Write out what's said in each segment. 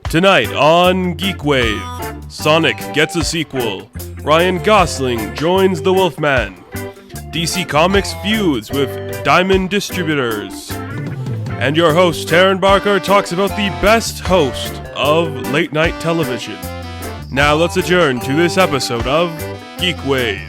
Tonight on GeekWave, Sonic gets a sequel, Ryan Gosling joins the Wolfman, DC Comics feuds with Diamond Distributors, and your host Taryn Barker talks about the best host of late night television. Now let's adjourn to this episode of GeekWave.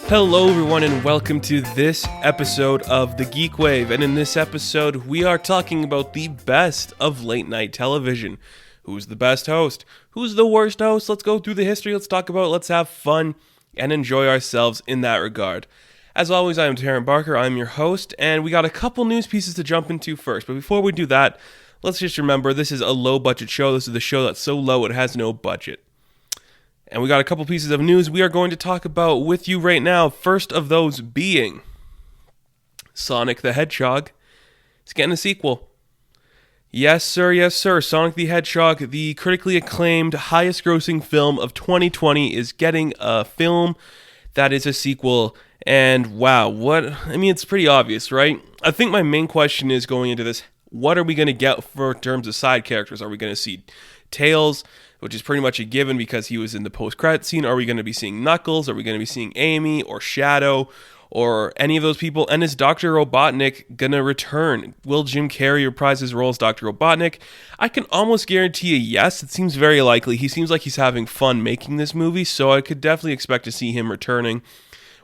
Hello everyone and welcome to this episode of the GeekWave, and in this episode we are talking about the best of late night television. Who's the best host? Who's the worst host? Let's go through the history, let's talk about it, let's have fun and enjoy ourselves in that regard. As always, I am Taryn Barker, I'm your host, and we got a couple news pieces to jump into first, but before we do that, let's just remember this is a low budget show. This is the show that's so low it has no budget. And we got a couple pieces of news we are going to talk about with you right now. First of those being Sonic the Hedgehog is getting a sequel. Yes, sir. Sonic the Hedgehog, the critically acclaimed, highest grossing film of 2020, is getting a film that is a sequel. And wow, it's pretty obvious, right? I think my main question is going into this, what are we going to get for terms of side characters? Are we going to see Tails, which is pretty much a given because he was in the post-credit scene? Are we going to be seeing Knuckles? Are we going to be seeing Amy or Shadow or any of those people? And is Dr. Robotnik going to return? Will Jim Carrey reprise his role as Dr. Robotnik? I can almost guarantee a yes. It seems very likely. He seems like he's having fun making this movie, so I could definitely expect to see him returning.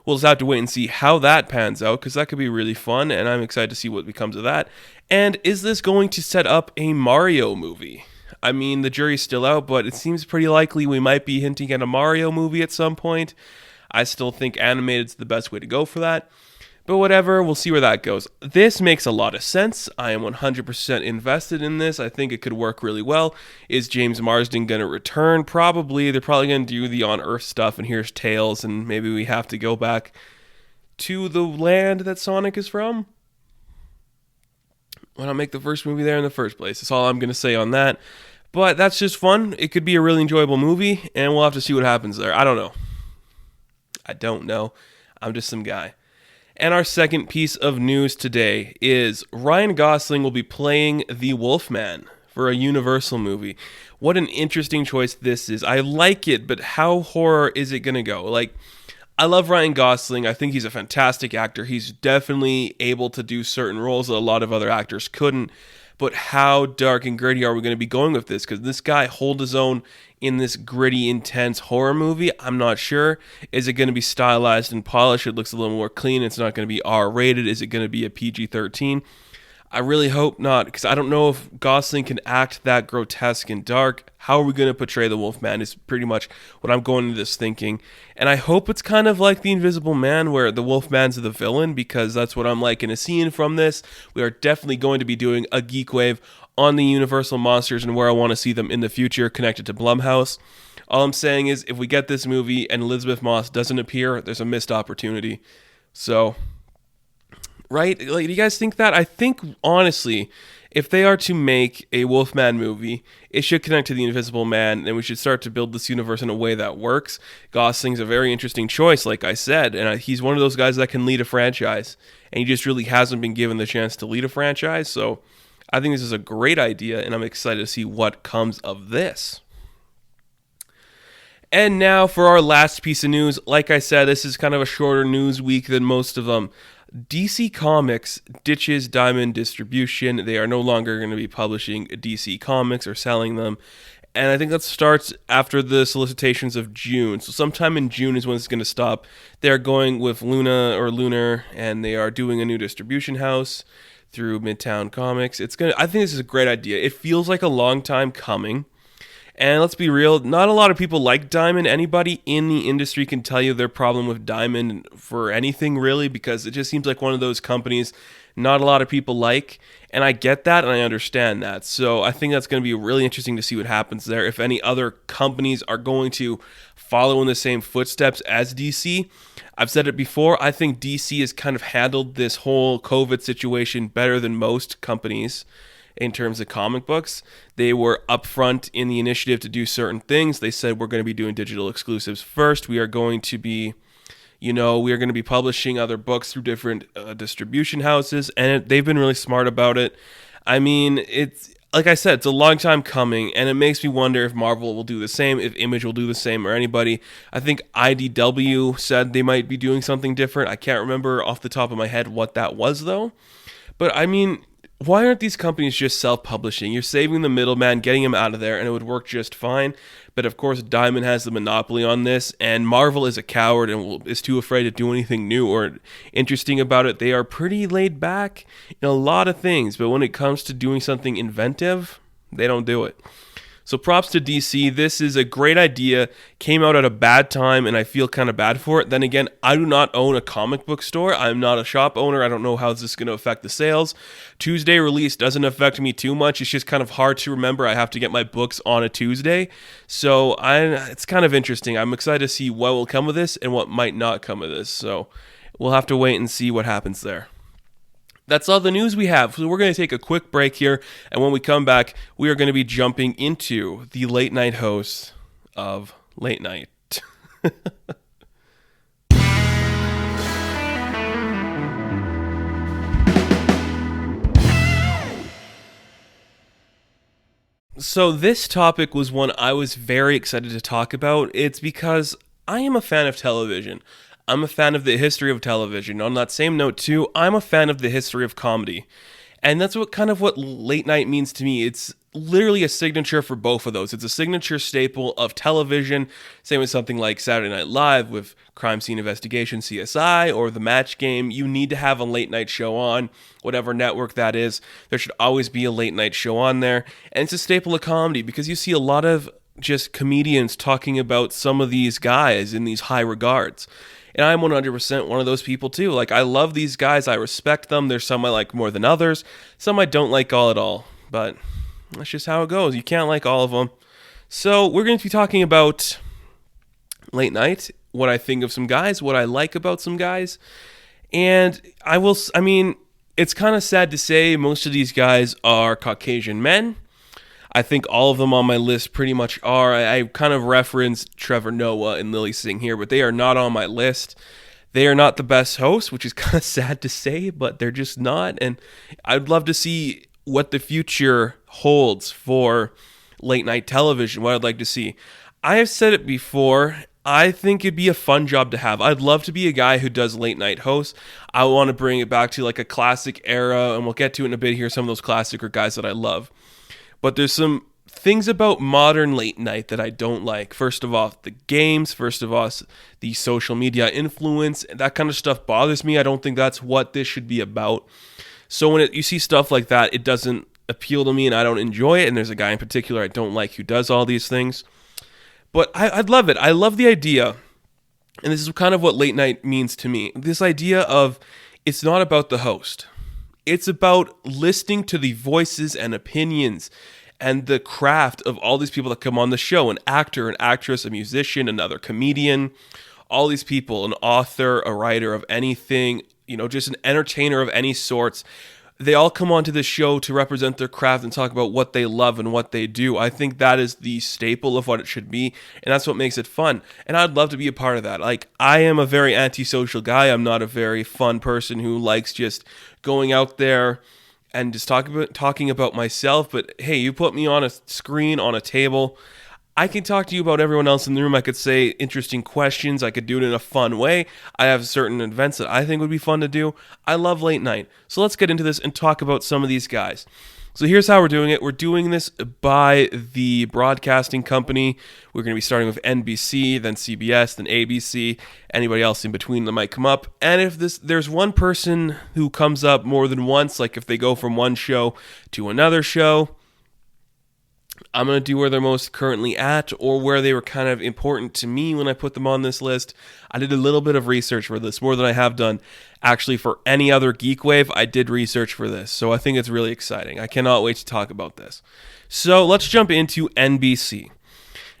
We'll just have to wait and see how that pans out, because that could be really fun, and I'm excited to see what becomes of that. And is this going to set up a Mario movie? I mean, the jury's still out, but it seems pretty likely we might be hinting at a Mario movie at some point. I still think animated's the best way to go for that. But whatever, we'll see where that goes. This makes a lot of sense. I am 100% invested in this. I think it could work really well. Is James Marsden going to return? Probably. They're probably going to do the on-Earth stuff, and here's Tails, and maybe we have to go back to the land that Sonic is from. Why not make the first movie there in the first place? That's all I'm going to say on that. But that's just fun. It could be a really enjoyable movie, and we'll have to see what happens there. I don't know. I'm just some guy. And our second piece of news today is Ryan Gosling will be playing the Wolfman for a Universal movie. What an interesting choice this is. I like it, but how horror is it going to go? I love Ryan Gosling. I think he's a fantastic actor. He's definitely able to do certain roles that a lot of other actors couldn't. But how dark and gritty are we going to be going with this? Because this guy holds his own in this gritty, intense horror movie. I'm not sure. Is it going to be stylized and polished? It looks a little more clean. It's not going to be R-rated. Is it going to be a PG-13? I really hope not, because I don't know if Gosling can act that grotesque and dark. How are we going to portray the Wolfman is pretty much what I'm going into this thinking. And I hope it's kind of like The Invisible Man, where the Wolfman's the villain, because that's what I'm liking to see from this. We are definitely going to be doing a GeekWave on the Universal monsters and where I want to see them in the future connected to Blumhouse. All I'm saying is, if we get this movie and Elizabeth Moss doesn't appear, there's a missed opportunity. So, right? Do you guys think that? I think, honestly, if they are to make a Wolfman movie, it should connect to the Invisible Man, and we should start to build this universe in a way that works. Gosling's a very interesting choice, like I said, and he's one of those guys that can lead a franchise, and he just really hasn't been given the chance to lead a franchise, so I think this is a great idea, and I'm excited to see what comes of this. And now for our last piece of news. Like I said, this is kind of a shorter news week than most of them. DC Comics ditches Diamond Distribution. They are no longer going to be publishing DC Comics or selling them. And I think that starts after the solicitations of June. So sometime in June is when it's going to stop. They're going with Lunar, and they are doing a new distribution house through Midtown Comics. I think this is a great idea. It feels like a long time coming. And let's be real, not a lot of people like Diamond. Anybody in the industry can tell you their problem with Diamond for anything, really, because it just seems like one of those companies not a lot of people like. And I get that, and I understand that. So I think that's going to be really interesting to see what happens there. If any other companies are going to follow in the same footsteps as DC. I've said it before, I think DC has kind of handled this whole COVID situation better than most companies. In terms of comic books, they were upfront in the initiative to do certain things. They said, we're going to be doing digital exclusives first. We are going to be publishing other books through different distribution houses, and they've been really smart about it. I mean, like I said, it's a long time coming, and it makes me wonder if Marvel will do the same, if Image will do the same, or anybody. I think IDW said they might be doing something different. I can't remember off the top of my head what that was, though. But I mean, why aren't these companies just self-publishing? You're saving the middleman, getting him out of there, and it would work just fine. But of course, Diamond has the monopoly on this, and Marvel is a coward and is too afraid to do anything new or interesting about it. They are pretty laid back in a lot of things, but when it comes to doing something inventive, they don't do it. So props to DC. This is a great idea. Came out at a bad time, and I feel kind of bad for it. Then again, I do not own a comic book store. I'm not a shop owner. I don't know how this is going to affect the sales. Tuesday release doesn't affect me too much. It's just kind of hard to remember. I have to get my books on a Tuesday. So it's kind of interesting. I'm excited to see what will come of this and what might not come of this. So we'll have to wait and see what happens there. That's all the news we have. So we're going to take a quick break here, and when we come back, we are going to be jumping into the late night host of Late Night. So this topic was one I was very excited to talk about. It's because I am a fan of television. I'm a fan of the history of television. On that same note, too, I'm a fan of the history of comedy. And that's what late night means to me. It's literally a signature for both of those. It's a signature staple of television. Same with something like Saturday Night Live with Crime Scene Investigation, CSI, or The Match Game. You need to have a late night show on, whatever network that is. There should always be a late night show on there. And it's a staple of comedy because you see a lot of just comedians talking about some of these guys in these high regards. And I'm 100% one of those people too. Like, I love these guys. I respect them. There's some I like more than others. Some I don't like all at all. But that's just how it goes. You can't like all of them. So we're going to be talking about late night, what I think of some guys, what I like about some guys. And it's kind of sad to say most of these guys are Caucasian men. I think all of them on my list pretty much are. I kind of referenced Trevor Noah and Lilly Singh here, but they are not on my list. They are not the best hosts, which is kind of sad to say, but they're just not. And I'd love to see what the future holds for late night television, what I'd like to see. I have said it before. I think it'd be a fun job to have. I'd love to be a guy who does late night hosts. I want to bring it back to like a classic era, and we'll get to it in a bit here, some of those classic or guys that I love. But there's some things about modern late night that I don't like. First of all, the games. First of all, the social media influence. That kind of stuff bothers me. I don't think that's what this should be about. So when you see stuff like that, it doesn't appeal to me and I don't enjoy it. And there's a guy in particular I don't like who does all these things. But I'd love it. I love the idea. And this is kind of what late night means to me. This idea of it's not about the host. It's about listening to the voices and opinions and the craft of all these people that come on the show. An actor, an actress, a musician, another comedian, all these people, an author, a writer of anything, just an entertainer of any sorts. They all come onto the show to represent their craft and talk about what they love and what they do. I think that is the staple of what it should be, and that's what makes it fun. And I'd love to be a part of that. Like, I am a very antisocial guy. I'm not a very fun person who likes just going out there and just talking about myself. But hey, you put me on a screen, on a table, I can talk to you about everyone else in the room. I could say interesting questions. I could do it in a fun way. I have certain events that I think would be fun to do. I love late night. So let's get into this and talk about some of these guys. So here's how we're doing it. We're doing this by the broadcasting company. We're going to be starting with NBC, then CBS, then ABC. Anybody else in between that might come up. And if there's one person who comes up more than once, like if they go from one show to another show, I'm going to do where they're most currently at or where they were kind of important to me when I put them on this list. I did a little bit of research for this, more than I have done actually for any other GeekWave. I did research for this, so I think it's really exciting. I cannot wait to talk about this. So let's jump into NBC.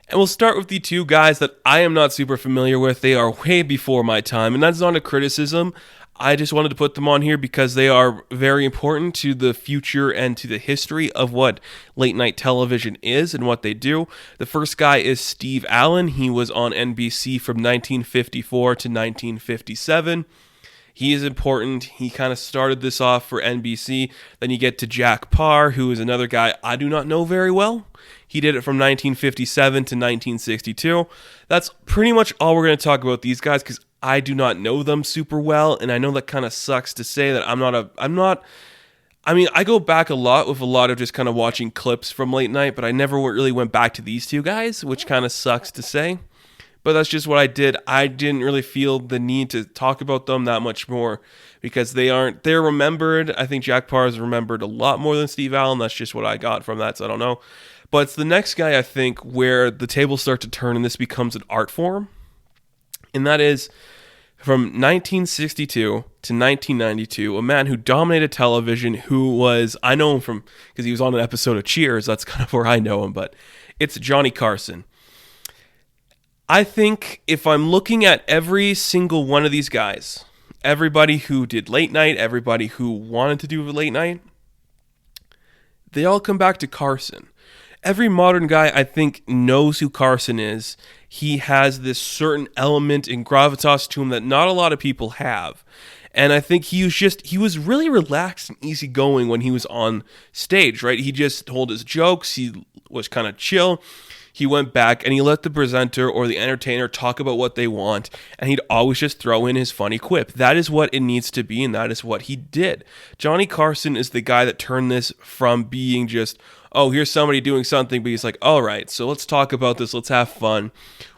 And we'll start with the two guys that I am not super familiar with. They are way before my time, and that's not a criticism. I just wanted to put them on here because they are very important to the future and to the history of what late night television is and what they do. The first guy is Steve Allen. He was on NBC from 1954 to 1957. He is important. He kind of started this off for NBC. Then you get to Jack Parr, who is another guy I do not know very well. He did it from 1957 to 1962. That's pretty much all we're going to talk about these guys, because I do not know them super well, and I know that kind of sucks to say that I go back a lot with a lot of just kind of watching clips from late night, but I never really went back to these two guys, which kind of sucks to say. But that's just what I did. I didn't really feel the need to talk about them that much more, because they're remembered. I think Jack Parr is remembered a lot more than Steve Allen. That's just what I got from that, so I don't know. But it's the next guy, I think, where the tables start to turn and this becomes an art form. And that is from 1962 to 1992, a man who dominated television, who was, I know him from, because he was on an episode of Cheers, that's kind of where I know him, but it's Johnny Carson. I think if I'm looking at every single one of these guys, everybody who did late night, everybody who wanted to do late night, they all come back to Carson. Every modern guy, I think, knows who Carson is. He has this certain element and gravitas to him that not a lot of people have. And I think he was really relaxed and easygoing when he was on stage, right? He just told his jokes. He was kind of chill. He went back and he let the presenter or the entertainer talk about what they want, and he'd always just throw in his funny quip. That is what it needs to be, and that is what he did. Johnny Carson is the guy that turned this from being just, oh, here's somebody doing something, but he's like, all right, so let's talk about this, let's have fun.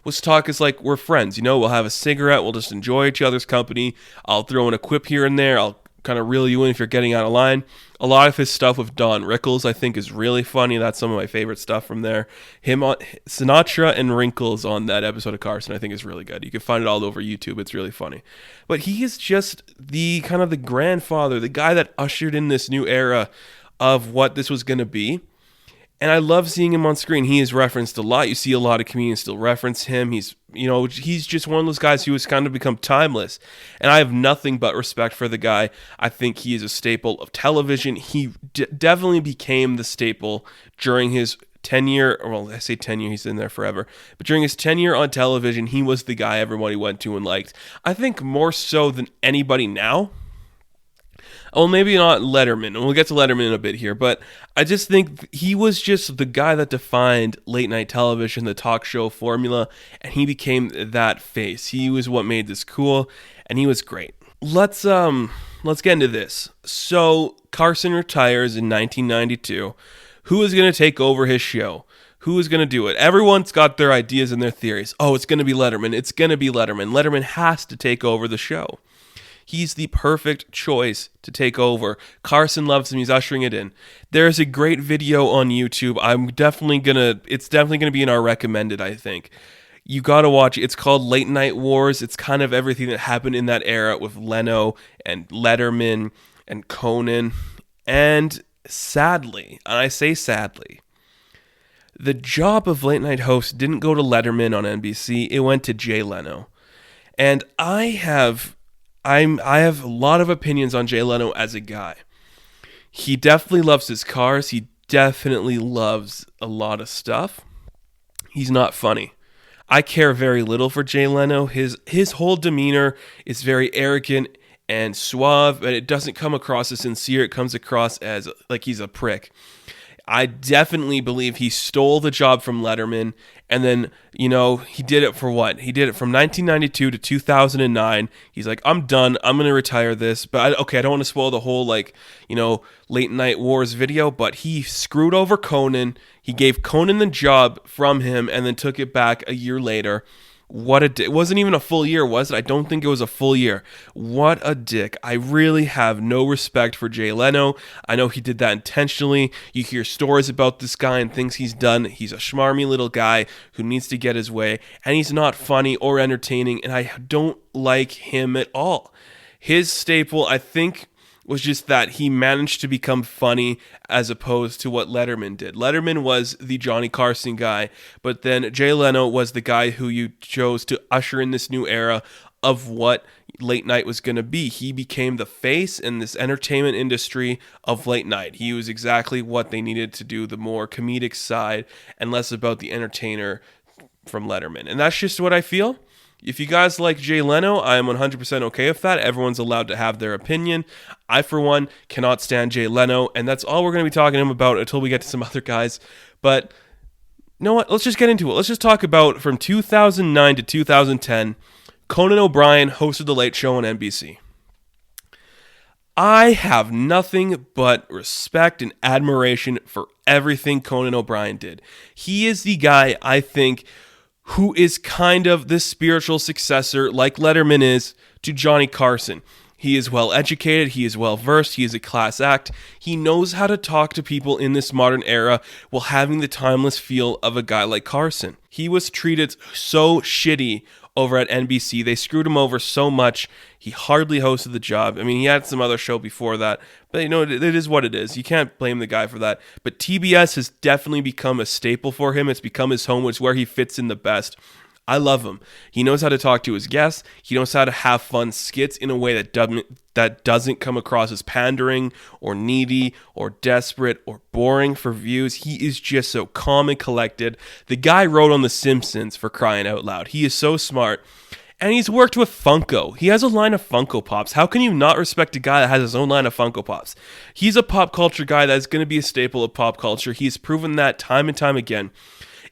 Let's talk as like we're friends, we'll have a cigarette, we'll just enjoy each other's company. I'll throw in a quip here and there, I'll kind of reel you in if you're getting out of line. A lot of his stuff with Don Rickles, I think, is really funny. That's some of my favorite stuff from there. Him on Sinatra and Wrinkles on that episode of Carson, I think, is really good. You can find it all over YouTube. It's really funny. But he is just the kind of the grandfather, the guy that ushered in this new era of what this was going to be. And I love seeing him on screen. He is referenced a lot. You see a lot of comedians still reference him. He's just one of those guys who has kind of become timeless. And I have nothing but respect for the guy. I think he is a staple of television. He definitely became the staple during his tenure. Well, I say tenure, he's in there forever. But during his tenure on television, he was the guy everybody went to and liked. I think more so than anybody now. Well, maybe not Letterman, and we'll get to Letterman in a bit here, but I just think he was just the guy that defined late night television, the talk show formula, and he became that face. He was what made this cool, and he was great. Let's get into this. So Carson retires in 1992. Who is going to take over his show? Who is going to do it? Everyone's got their ideas and their theories. Oh, it's going to be Letterman. It's going to be Letterman. Letterman has to take over the show. He's the perfect choice to take over. Carson loves him. He's ushering it in. There's a great video on YouTube. It's definitely gonna be in our recommended, I think. You gotta watch it. It's called Late Night Wars. It's kind of everything that happened in that era with Leno and Letterman and Conan. And sadly, and I say sadly, the job of late night host didn't go to Letterman on NBC. It went to Jay Leno. And I have a lot of opinions on Jay Leno as a guy. He definitely loves his cars. He definitely loves a lot of stuff. He's not funny. I care very little for Jay Leno. His whole demeanor is very arrogant and suave, and it doesn't come across as sincere. It comes across as like he's a prick. I definitely believe he stole the job from Letterman, and then, he did it for what? He did it from 1992 to 2009. He's like, I'm done. I'm going to retire this. But I don't want to spoil the whole, Late Night Wars video, but he screwed over Conan. He gave Conan the job from him and then took it back a year later. What a dick. It wasn't even a full year, was it? I don't think it was a full year. What a dick. I really have no respect for Jay Leno. I know he did that intentionally. You hear stories about this guy and things he's done. He's a schmarmy little guy who needs to get his way, and he's not funny or entertaining, and I don't like him at all. His staple, I think, was just that he managed to become funny as opposed to what Letterman did. Letterman was the Johnny Carson guy, but then Jay Leno was the guy who you chose to usher in this new era of what late night was going to be. He became the face in this entertainment industry of late night. He was exactly what they needed to do, the more comedic side and less about the entertainer from Letterman. And that's just what I feel. If you guys like Jay Leno, I am 100% okay with that. Everyone's allowed to have their opinion. I, for one, cannot stand Jay Leno, and that's all we're going to be talking to him about until we get to some other guys. But you know what? Let's just get into it. Let's just talk about from 2009 to 2010, Conan O'Brien hosted The Late Show on NBC. I have nothing but respect and admiration for everything Conan O'Brien did. He is the guy, I think, who is kind of the spiritual successor, like Letterman is, to Johnny Carson. He is well educated, he is well versed, he is a class act. He knows how to talk to people in this modern era while having the timeless feel of a guy like Carson. He was treated so shitty over at NBC. They screwed him over so much. He hardly hosted the job. I mean, he had some other show before that, but you know, it is what it is. You can't blame the guy for that. But TBS has definitely become a staple for him. It's become his home. It's where he fits in the best. I love him. He knows how to talk to his guests. He knows how to have fun skits in a way that doesn't come across as pandering or needy or desperate or boring for views. He is just so calm and collected. The guy wrote on The Simpsons, for crying out loud. He is so smart. And he's worked with Funko. He has a line of Funko Pops. How can you not respect a guy that has his own line of Funko Pops? He's a pop culture guy that's going to be a staple of pop culture. He's proven that time and time again.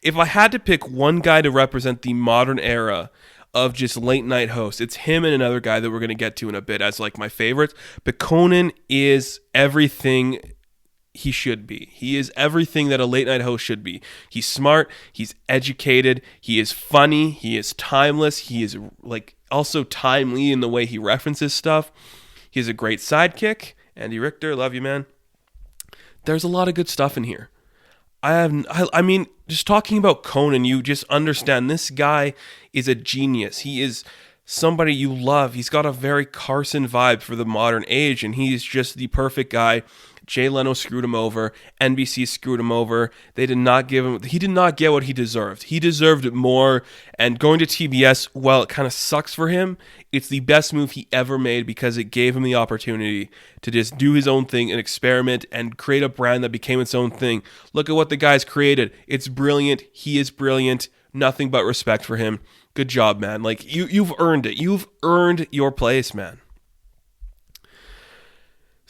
If I had to pick one guy to represent the modern era of just late night hosts, it's him and another guy that we're going to get to in a bit as like my favorites. But Conan is everything he should be. He is everything that a late night host should be. He's smart, he's educated, he is funny, he is timeless, he is like also timely in the way he references stuff. He has a great sidekick. Andy Richter, love you, man. There's a lot of good stuff in here. I mean, just talking about Conan, you just understand this guy is a genius. He is somebody you love. He's got a very Carson vibe for the modern age, and he's just the perfect guy. Jay Leno screwed him over. NBC screwed him over. He did not get what he deserved. He deserved more, and going to TBS, while it kind of sucks for him, it's the best move he ever made because it gave him the opportunity to just do his own thing and experiment and create a brand that became its own thing. Look at what the guy's created. It's brilliant. He is brilliant. Nothing but respect for him. Good job, man. Like, you've earned it. You've earned your place, man.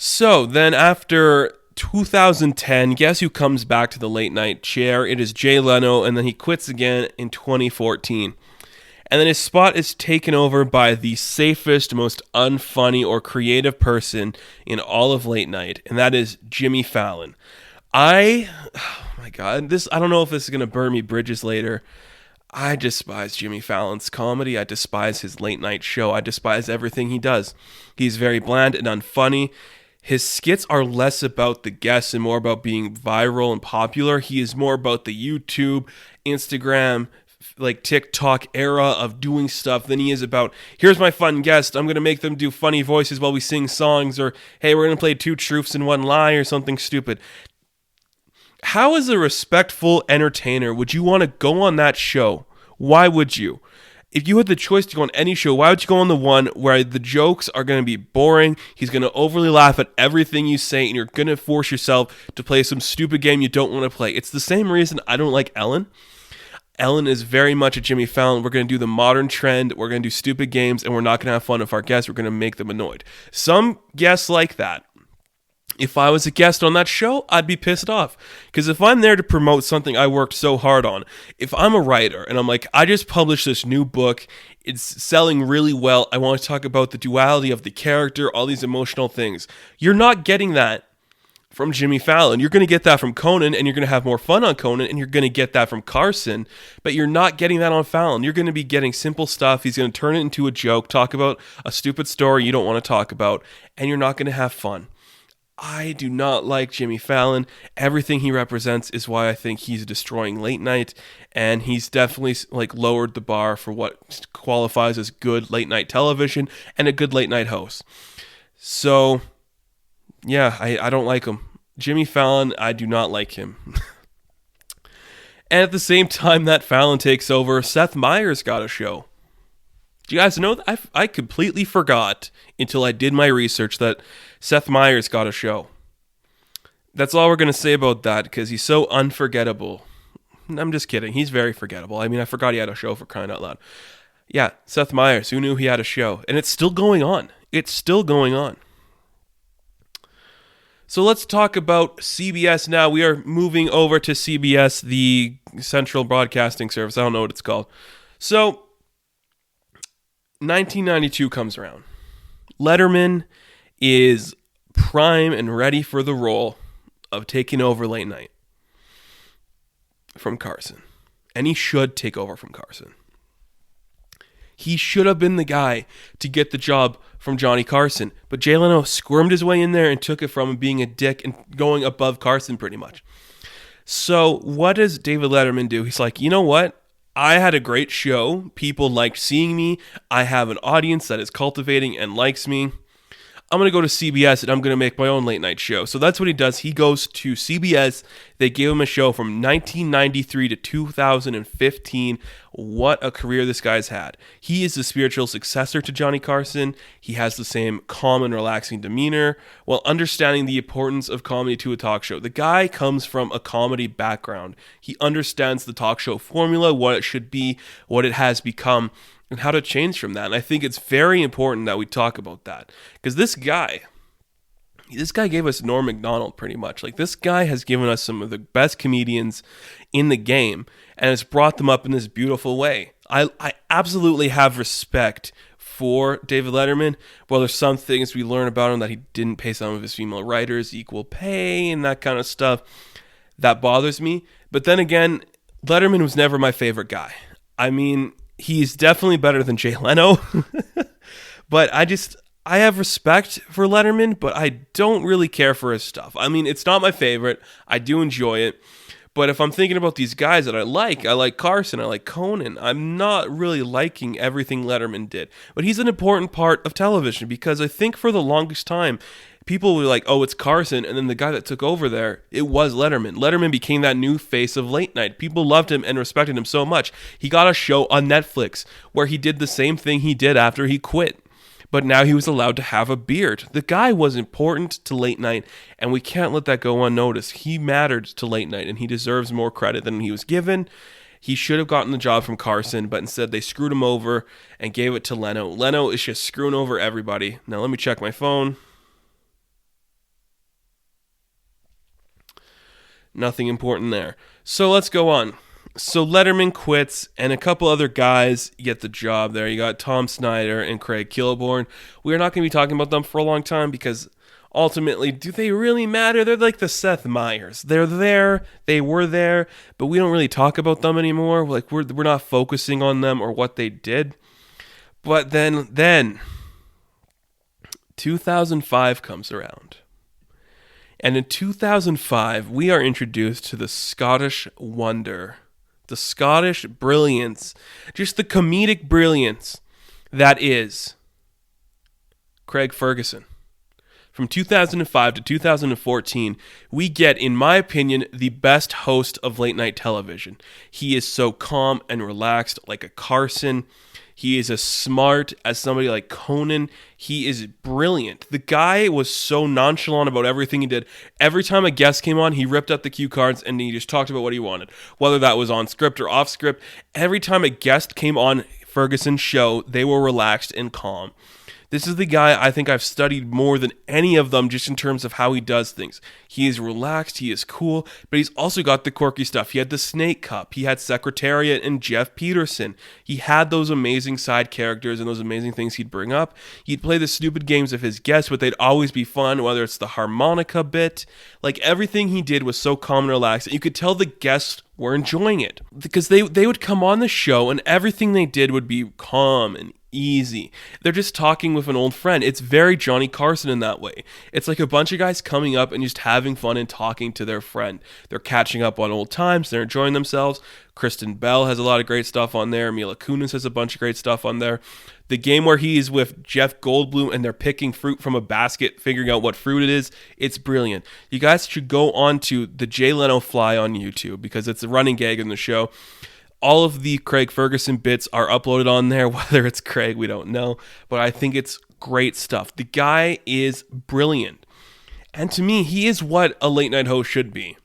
So then after 2010, guess who comes back to the late night chair? It is Jay Leno, and then he quits again in 2014. And then his spot is taken over by the safest, most unfunny or creative person in all of late night, and that is Jimmy Fallon. Oh my God, I don't know if this is going to burn me bridges later. I despise Jimmy Fallon's comedy. I despise his late night show. I despise everything he does. He's very bland and unfunny. His skits are less about the guests and more about being viral and popular. He is more about the YouTube, Instagram, like TikTok era of doing stuff than he is about, here's my fun guest, I'm going to make them do funny voices while we sing songs, or hey, we're going to play 2 truths and 1 lie or something stupid. How, as a respectful entertainer, would you want to go on that show? Why would you? If you had the choice to go on any show, why would you go on the one where the jokes are going to be boring, he's going to overly laugh at everything you say, and you're going to force yourself to play some stupid game you don't want to play? It's the same reason I don't like Ellen. Ellen is very much a Jimmy Fallon. We're going to do the modern trend, we're going to do stupid games, and we're not going to have fun with our guests, we're going to make them annoyed. Some guests like that. If I was a guest on that show, I'd be pissed off. Because if I'm there to promote something I worked so hard on, if I'm a writer and I'm like, I just published this new book, it's selling really well, I want to talk about the duality of the character, all these emotional things. You're not getting that from Jimmy Fallon. You're going to get that from Conan, and you're going to have more fun on Conan, and you're going to get that from Carson, but you're not getting that on Fallon. You're going to be getting simple stuff. He's going to turn it into a joke, talk about a stupid story you don't want to talk about, and you're not going to have fun. I do not like Jimmy Fallon. Everything he represents is why I think he's destroying late night, and he's definitely like lowered the bar for what qualifies as good late night television and a good late night host. So, yeah, I don't like him. Jimmy Fallon, I do not like him. And at the same time that Fallon takes over, Seth Meyers got a show. Do you guys know that? I completely forgot until I did my research that Seth Meyers got a show. That's all we're going to say about that because he's so unforgettable. I'm just kidding. He's very forgettable. I mean, I forgot he had a show, for crying out loud. Yeah, Seth Meyers, who knew he had a show? And it's still going on. It's still going on. So let's talk about CBS now. We are moving over to CBS, the Central Broadcasting Service. I don't know what it's called. So 1992 comes around. Letterman is prime and ready for the role of taking over late night from Carson. And he should take over from Carson. He should have been the guy to get the job from Johnny Carson. But Jay Leno squirmed his way in there and took it from him being a dick and going above Carson pretty much. So what does David Letterman do? He's like, you know what? I had a great show. People liked seeing me. I have an audience that is cultivating and likes me. I'm going to go to CBS and I'm going to make my own late night show. So that's what he does. He goes to CBS. They gave him a show from 1993 to 2015. What a career this guy's had. He is the spiritual successor to Johnny Carson. He has the same calm and relaxing demeanor while understanding the importance of comedy to a talk show. The guy comes from a comedy background. He understands the talk show formula, what it should be, what it has become, and how to change from that. And I think it's very important that we talk about that. Because this guy gave us Norm Macdonald pretty much. Like, this guy has given us some of the best comedians in the game and has brought them up in this beautiful way. I absolutely have respect for David Letterman. Well, there's some things we learn about him that he didn't pay some of his female writers equal pay and that kind of stuff. That bothers me. But then again, Letterman was never my favorite guy. I mean, he's definitely better than Jay Leno. But I have respect for Letterman, but I don't really care for his stuff. I mean, it's not my favorite. I do enjoy it. But if I'm thinking about these guys that I like Carson, I like Conan, I'm not really liking everything Letterman did. But he's an important part of television because I think for the longest time, people were like, oh, it's Carson. And then the guy that took over there, it was Letterman. Letterman became that new face of late night. People loved him and respected him so much. He got a show on Netflix where he did the same thing he did after he quit. But now he was allowed to have a beard. The guy was important to late night, and we can't let that go unnoticed. He mattered to late night, and he deserves more credit than he was given. He should have gotten the job from Carson, but instead they screwed him over and gave it to Leno. Leno is just screwing over everybody. Now let me check my phone. Nothing important there. So let's go on. So Letterman quits, and a couple other guys get the job there. You got Tom Snyder and Craig Kilborn. We're not going to be talking about them for a long time because ultimately, do they really matter? They're like the Seth Meyers. They're there. They were there, but we don't really talk about them anymore. Like we're not focusing on them or what they did. But then 2005 comes around. And in 2005, we are introduced to the Scottish wonder, the Scottish brilliance, just the comedic brilliance that is Craig Ferguson. From 2005 to 2014, we get, in my opinion, the best host of late night television. He is so calm and relaxed, like a Carson. He is as smart as somebody like Conan. He is brilliant. The guy was so nonchalant about everything he did. Every time a guest came on, he ripped up the cue cards and he just talked about what he wanted. Whether that was on script or off script, every time a guest came on Ferguson's show, they were relaxed and calm. This is the guy I think I've studied more than any of them just in terms of how he does things. He is relaxed, he is cool, but he's also got the quirky stuff. He had the Snake Cup, he had Secretariat and Jeff Peterson. He had those amazing side characters and those amazing things he'd bring up. He'd play the stupid games of his guests, but they'd always be fun, whether it's the harmonica bit. Like everything he did was so calm and relaxed, and you could tell the guests were enjoying it. Because they would come on the show and everything they did would be calm and easy. They're just talking with an old friend. It's very Johnny Carson in that way. It's like a bunch of guys coming up and just having fun and talking to their friend. They're catching up on old times. They're enjoying themselves. Kristen Bell has a lot of great stuff on there. Mila Kunis has a bunch of great stuff on there. The game where he's with Jeff Goldblum and they're picking fruit from a basket, figuring out what fruit it is, it's brilliant. You guys should go on to the Jay Leno Fly on YouTube because it's a running gag in the show. All of the Craig Ferguson bits are uploaded on there. Whether it's Craig, we don't know. But I think it's great stuff. The guy is brilliant. And to me, he is what a late night host should be.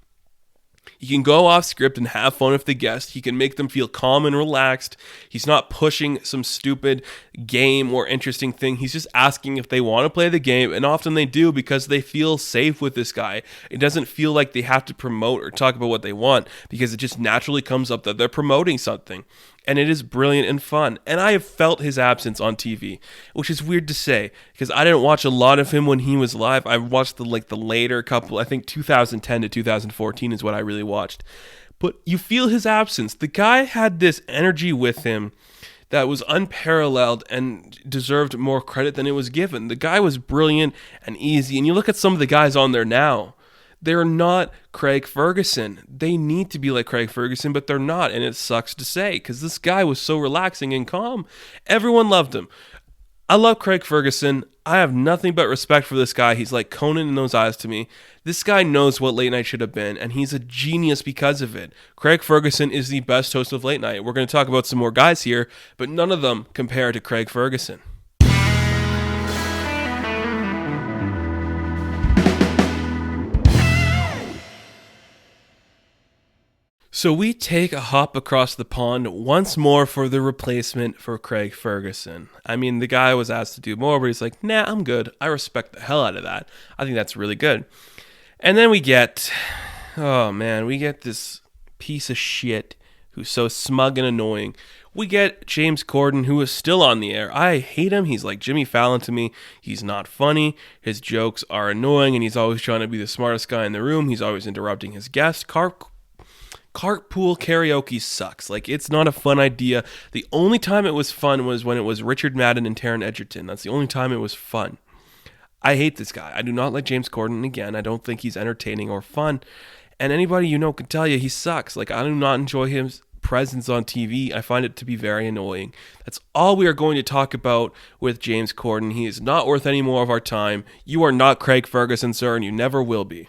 He can go off script and have fun with the guest. He can make them feel calm and relaxed. He's not pushing some stupid game or interesting thing. He's just asking if they want to play the game, and often they do because they feel safe with this guy. It doesn't feel like they have to promote or talk about what they want because it just naturally comes up that they're promoting something. And it is brilliant and fun. And I have felt his absence on TV, which is weird to say because I didn't watch a lot of him when he was live. I watched the later couple, I think 2010 to 2014 is what I really watched. But you feel his absence. The guy had this energy with him that was unparalleled and deserved more credit than it was given. The guy was brilliant and easy. And you look at some of the guys on there now. They're not Craig Ferguson. They need to be like Craig Ferguson, but they're not, and it sucks to say, because this guy was so relaxing and calm. Everyone loved him. I love Craig Ferguson. I have nothing but respect for this guy. He's like Conan in those eyes to me. This guy knows what late night should have been, and he's a genius because of it. Craig Ferguson is the best host of late night. We're going to talk about some more guys here, but none of them compare to Craig Ferguson. So we take a hop across the pond once more for the replacement for Craig Ferguson. I mean, the guy was asked to do more, but he's like, nah, I'm good. I respect the hell out of that. I think that's really good. And then we get this piece of shit who's so smug and annoying. We get James Corden, who is still on the air. I hate him. He's like Jimmy Fallon to me. He's not funny. His jokes are annoying, and he's always trying to be the smartest guy in the room. He's always interrupting his guests. Carpool karaoke sucks. Like, it's not a fun idea. The only time it was fun was when it was Richard Madden and Taron Egerton. That's the only time it was fun. I hate this guy. I do not like James Corden. Again, I don't think he's entertaining or fun. And anybody you know can tell you he sucks. Like, I do not enjoy his presence on TV. I find it to be very annoying. That's all we are going to talk about with James Corden. He is not worth any more of our time. You are not Craig Ferguson, sir, and you never will be.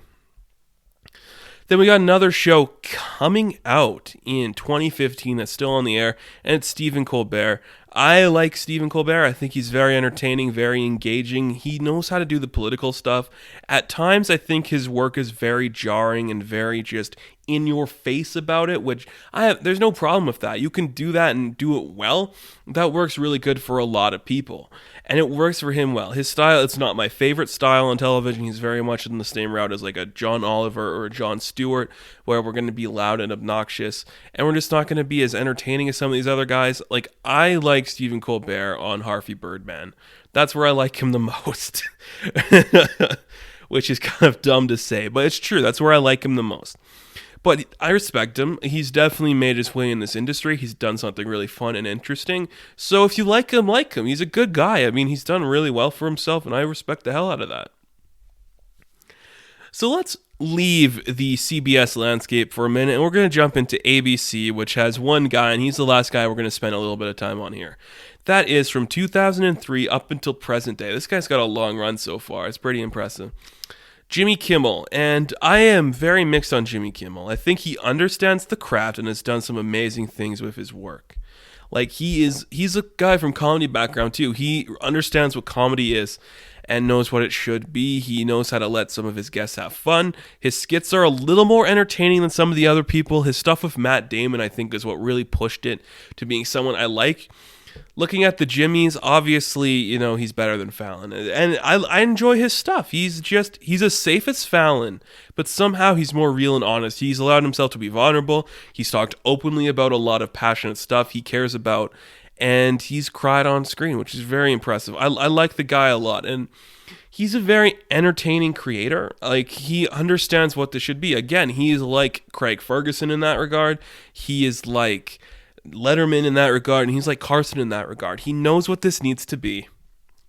Then we got another show coming out in 2015 that's still on the air, and it's Stephen Colbert. I like Stephen Colbert. I think he's very entertaining, very engaging. He knows how to do the political stuff. At times, I think his work is very jarring and very just in your face about it, which there's no problem with that. You can do that and do it well. That works really good for a lot of people. And it works for him well. His style, it's not my favorite style on television. He's very much in the same route as like a John Oliver or a Jon Stewart, where we're going to be loud and obnoxious, and we're just not going to be as entertaining as some of these other guys. Like, I like Stephen Colbert on Harvey Birdman. That's where I like him the most. Which is kind of dumb to say, but it's true. That's where I like him the most. But I respect him. He's definitely made his way in this industry. He's done something really fun and interesting. So if you like him, like him. He's a good guy. I mean, he's done really well for himself, and I respect the hell out of that. So let's leave the CBS landscape for a minute, and we're going to jump into ABC, which has one guy, and he's the last guy we're going to spend a little bit of time on here. That is from 2003 up until present day. This guy's got a long run so far. It's pretty impressive. Jimmy Kimmel, and I am very mixed on Jimmy Kimmel. I think he understands the craft and has done some amazing things with his work. Like, he's a guy from comedy background too. He understands what comedy is and knows what it should be. He knows how to let some of his guests have fun. His skits are a little more entertaining than some of the other people. His stuff with Matt Damon, I think, is what really pushed it to being someone I like. Looking at the Jimmys, obviously, he's better than Fallon. And I enjoy his stuff. He's as safe as Fallon, but somehow he's more real and honest. He's allowed himself to be vulnerable. He's talked openly about a lot of passionate stuff he cares about, and he's cried on screen, which is very impressive. I like the guy a lot, and he's a very entertaining creator. Like, he understands what this should be. Again, he is like Craig Ferguson in that regard. He is like Letterman in that regard, and he's like Carson in that regard. He knows what this needs to be,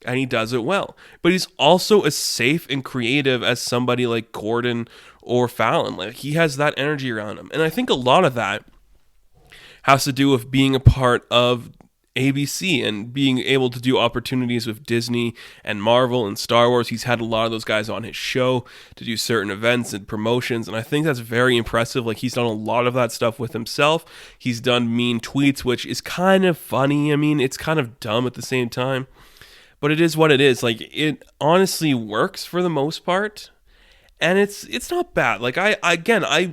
and he does it well. But he's also as safe and creative as somebody like Gordon or Fallon. Like, he has that energy around him. And I think a lot of that has to do with being a part of ABC and being able to do opportunities with Disney and Marvel and Star Wars. He's had a lot of those guys on his show to do certain events and promotions, and I think that's very impressive. Like, he's done a lot of that stuff with himself. He's done mean tweets, which is kind of funny. I mean, it's kind of dumb at the same time, but it is what it is. Like, it honestly works for the most part. And it's not bad. Like I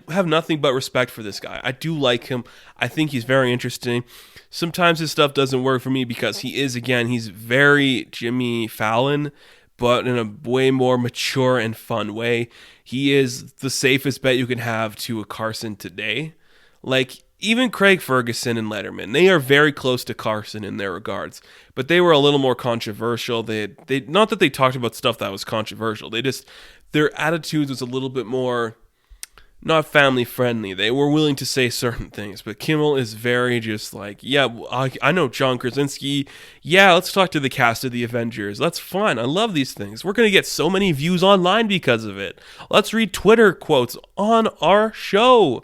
have nothing but respect for this guy. I do like him. I think he's very interesting. Sometimes his stuff doesn't work for me because he's very Jimmy Fallon, but in a way more mature and fun way. He is the safest bet you can have to a Carson today. Like, even Craig Ferguson and Letterman, they are very close to Carson in their regards, but they were a little more controversial. They not that they talked about stuff that was controversial. Their attitudes was a little bit more not family friendly. They were willing to say certain things, but Kimmel is very just like, yeah, I know John Krasinski. Yeah, let's talk to the cast of the Avengers. That's fun. I love these things. We're going to get so many views online because of it. Let's read Twitter quotes on our show.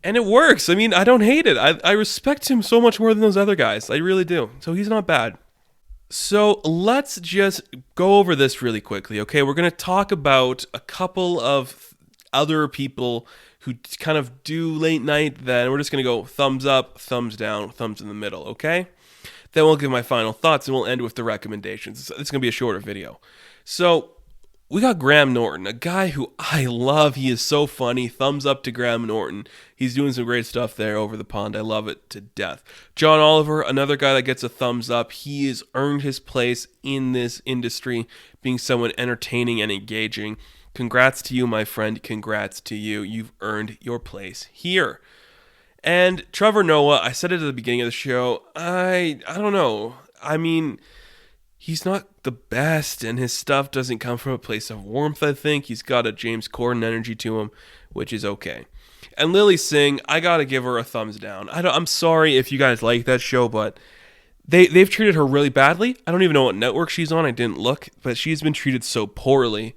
And it works. I mean, I don't hate it. I respect him so much more than those other guys. I really do. So he's not bad. So let's just go over this really quickly, okay? We're going to talk about a couple of other people who kind of do late night. Then we're just going to go thumbs up, thumbs down, thumbs in the middle, okay? Then we'll give my final thoughts and we'll end with the recommendations. It's going to be a shorter video. So we got Graham Norton, a guy who I love. He is so funny. Thumbs up to Graham Norton. He's doing some great stuff there over the pond. I love it to death. John Oliver, another guy that gets a thumbs up. He has earned his place in this industry, being someone entertaining and engaging. Congrats to you, my friend. Congrats to you. You've earned your place here. And Trevor Noah, I said it at the beginning of the show. I don't know. I mean, he's not the best, and his stuff doesn't come from a place of warmth, I think. He's got a James Corden energy to him, which is okay. And Lilly Singh, I gotta give her a thumbs down. I'm sorry if you guys like that show, but they've treated her really badly. I don't even know what network she's on. I didn't look, but she's been treated so poorly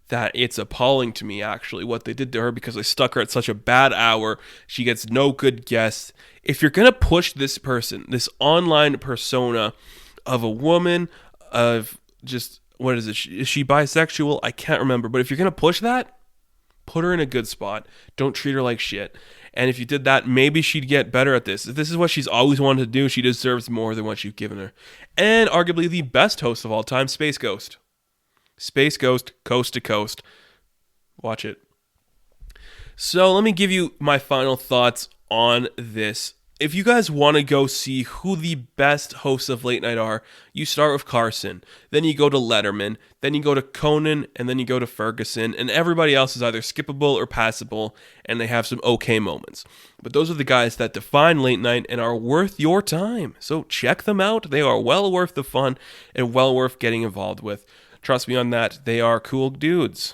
that it's appalling to me, actually, what they did to her, because they stuck her at such a bad hour. She gets no good guests. If you're gonna push this person, this online persona of a woman, of just, what is it? Is she bisexual? I can't remember. But if you're going to push that, put her in a good spot. Don't treat her like shit. And if you did that, maybe she'd get better at this. If this is what she's always wanted to do, she deserves more than what you've given her. And arguably the best host of all time, Space Ghost. Space Ghost, coast to coast. Watch it. So let me give you my final thoughts on this. If you guys want to go see who the best hosts of late night are, you start with Carson, then you go to Letterman, then you go to Conan, and then you go to Ferguson, and everybody else is either skippable or passable, and they have some okay moments. But those are the guys that define late night and are worth your time. So check them out. They are well worth the fun and well worth getting involved with. Trust me on that. They are cool dudes.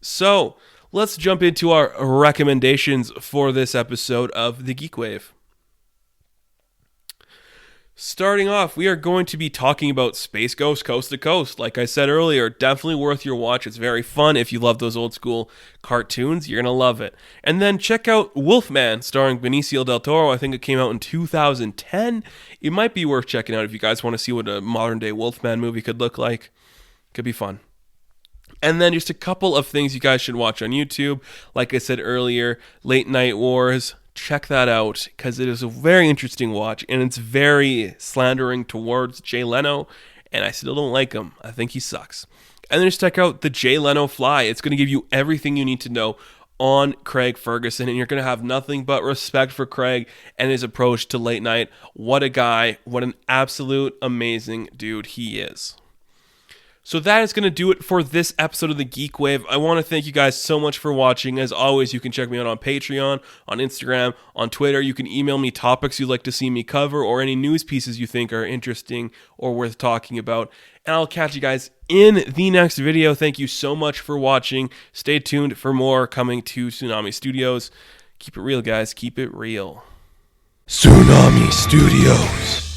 So let's jump into our recommendations for this episode of the GeekWave. Starting off, we are going to be talking about Space Ghost Coast to Coast. Like I said earlier, definitely worth your watch. It's very fun. If you love those old school cartoons, you're going to love it. And then check out Wolfman, starring Benicio del Toro. I think it came out in 2010. It might be worth checking out if you guys want to see what a modern day Wolfman movie could look like. Could be fun. And then just a couple of things you guys should watch on YouTube. Like I said earlier, Late Night Wars. Check that out, because it is a very interesting watch, and it's very slandering towards Jay Leno, and I still don't like him. I think he sucks. And then just check out the Jay Leno Fly. It's going to give you everything you need to know on Craig Ferguson, and you're going to have nothing but respect for Craig and his approach to late night. What a guy. What an absolute amazing dude he is. So that is going to do it for this episode of the GeekWave. I want to thank you guys so much for watching. As always, you can check me out on Patreon, on Instagram, on Twitter. You can email me topics you'd like to see me cover or any news pieces you think are interesting or worth talking about. And I'll catch you guys in the next video. Thank you so much for watching. Stay tuned for more coming to Tsunami Studios. Keep it real, guys. Keep it real. Tsunami Studios.